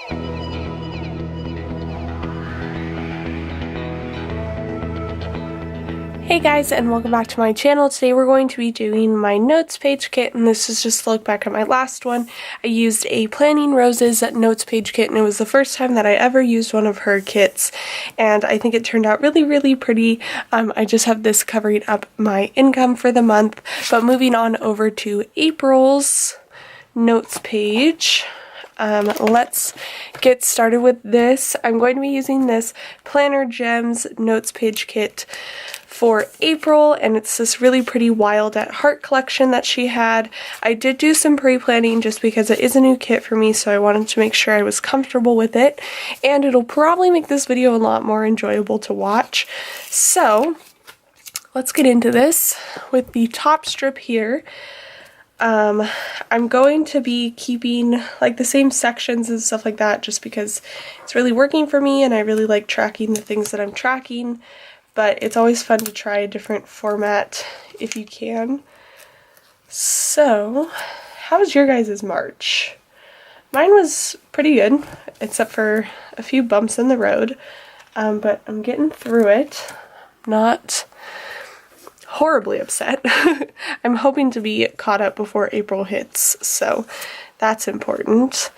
Hey guys, and welcome back to my channel. Today we're going to be doing my notes page kit, and this is just a look back at my last one. I used a Planning Roses notes page kit, and it was the first time that I ever used one of her kits, and I think it turned out really pretty. I just have this covering up my income for the month. But moving on over to April's notes page. Let's get started with this. I'm going to be using this Planner Gems notes page kit for April, and it's this really pretty Wild at Heart collection that she had. I did do some pre-planning just because it is a new kit for me, so I wanted to make sure I was comfortable with it, and it'll probably make this video a lot more enjoyable to watch. So let's get into this with the top strip here. I'm going to be keeping like the same sections and stuff like that just because it's really working for me and I really like tracking the things that I'm tracking, but it's always fun to try a different format if you can. So, how was your guys' March? Mine was pretty good, except for a few bumps in the road, but I'm getting through it. Not horribly upset. I'm hoping to be caught up before April hits, so that's important.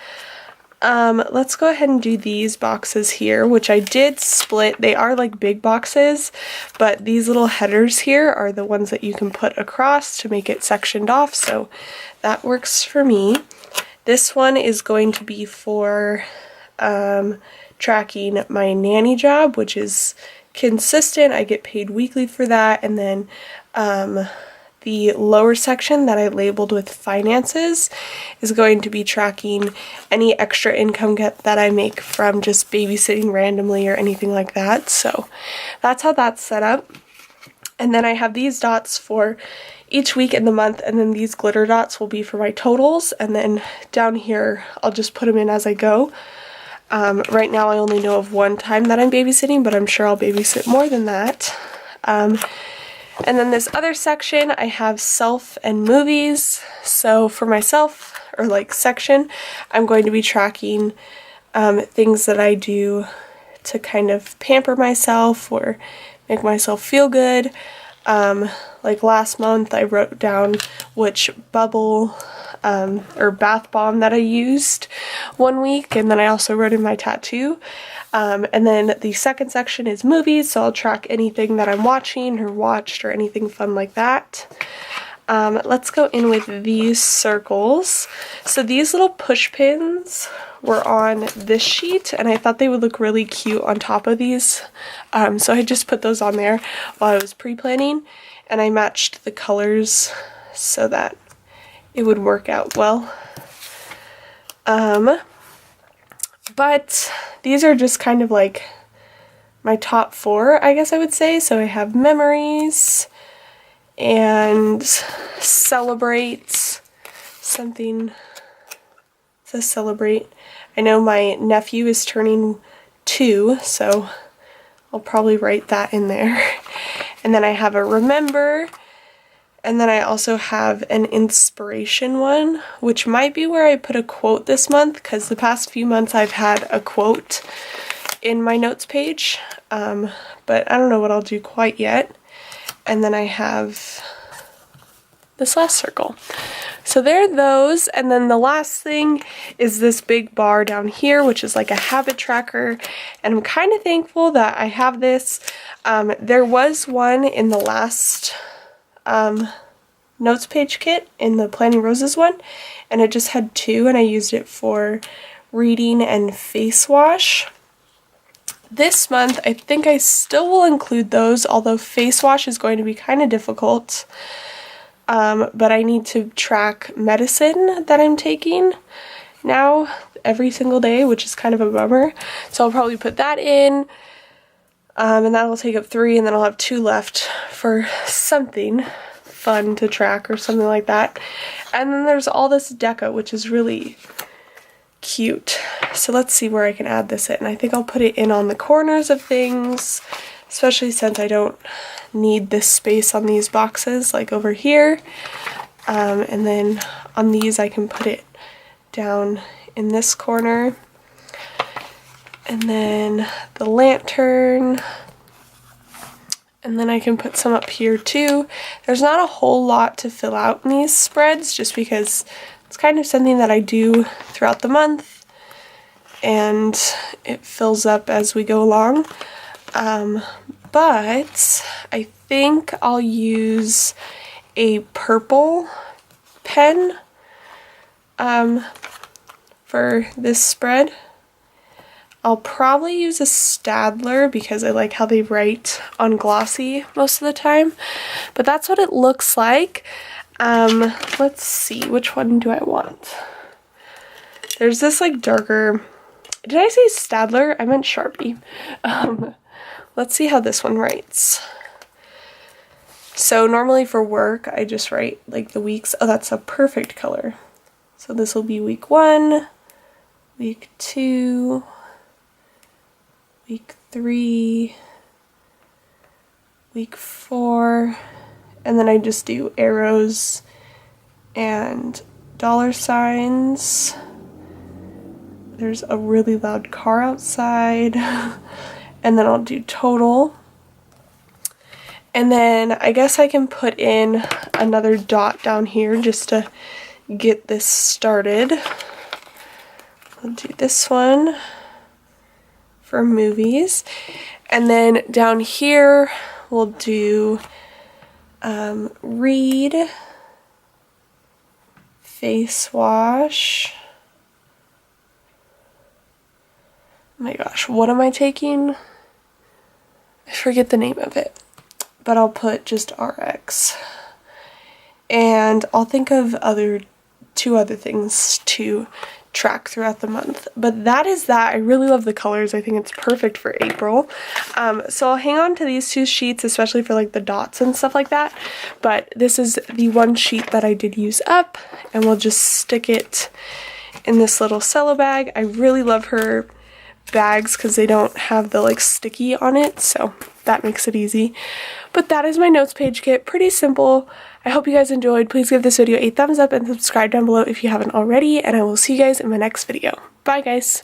Let's go ahead and do these boxes here, which I did split. They are like big boxes, but these little headers here are the ones that you can put across to make it sectioned off, so that works for me. This one is going to be for tracking my nanny job, which is consistent. I get paid weekly for that, and then the lower section that I labeled with finances is going to be tracking any extra income that I make from just babysitting randomly or anything like that. So that's how that's set up. And then I have these dots for each week in the month, and then these glitter dots will be for my totals, and then down here I'll just put them in as I go. Right now I only know of one time that I'm babysitting, but I'm sure I'll babysit more than that. And then this other section, I have self and movies. So for myself, or like section, I'm going to be tracking things that I do to kind of pamper myself or make myself feel good. Like last month I wrote down which bubble or bath bomb that I used one week, and then I also wrote in my tattoo. And then the second section is movies, so I'll track anything that I'm watching or watched or anything fun like that. Let's go in with these circles. So these little push pins were on this sheet, and I thought they would look really cute on top of these. So I just put those on there while I was pre-planning, and I matched the colors so that it would work out well. But these are just kind of like my top four, I guess I would say. So I have memories and celebrate, something to celebrate. I know my nephew is turning 2, so I'll probably write that in there. And then I have a remember. And then I also have an inspiration one, which might be where I put a quote this month, because the past few months I've had a quote in my notes page, but I don't know what I'll do quite yet. And then I have this last circle. So there are those, and then the last thing is this big bar down here, which is like a habit tracker, and I'm kind of thankful that I have this. There was one in the last notes page kit in the Planning Roses one, and it just had 2, and I used it for reading and face wash. This month I think I still will include those, although face wash is going to be kind of difficult, but I need to track medicine that I'm taking now every single day, which is kind of a bummer, so I'll probably put that in. And that will take up 3, and then I'll have 2 left for something fun to track or something like that. And then there's all this deco, which is really cute. So let's see where I can add this in. I think I'll put it in on the corners of things, especially since I don't need this space on these boxes, like over here. And then on these I can put it down in this corner. and then the lantern, and then I can put some up here too. There's not a whole lot to fill out in these spreads just because it's kind of something that I do throughout the month and it fills up as we go along. But I think I'll use a purple pen for this spread. I'll probably use a Stadler because I like how they write on glossy most of the time, but that's what it looks like. Let's see, which one do I want? There's this like darker, did I say Stadler? I meant Sharpie. Let's see how this one writes. So normally for work, I just write like the weeks. Oh, that's a perfect color. So this will be week 1, week 2, week 3, week 4, and then I just do arrows and dollar signs. There's a really loud car outside, and then I'll do total. And then I guess I can put in another dot down here just to get this started. I'll do this one for movies, and then down here we'll do read, face wash. Oh my gosh, what am I taking? I forget the name of it, but I'll put just RX, and I'll think of two other things to track throughout the month. But that is that. I really love the colors. I think it's perfect for April. So I'll hang on to these 2 sheets, especially for like the dots and stuff like that. But this is the one sheet that I did use up, and we'll just stick it in this little cello bag. I really love her bags because they don't have the like sticky on it, so that makes it easy. But that is my notes page kit. Pretty simple. I hope you guys enjoyed. Please give this video a thumbs up and subscribe down below if you haven't already, and I will see you guys in my next video. Bye guys!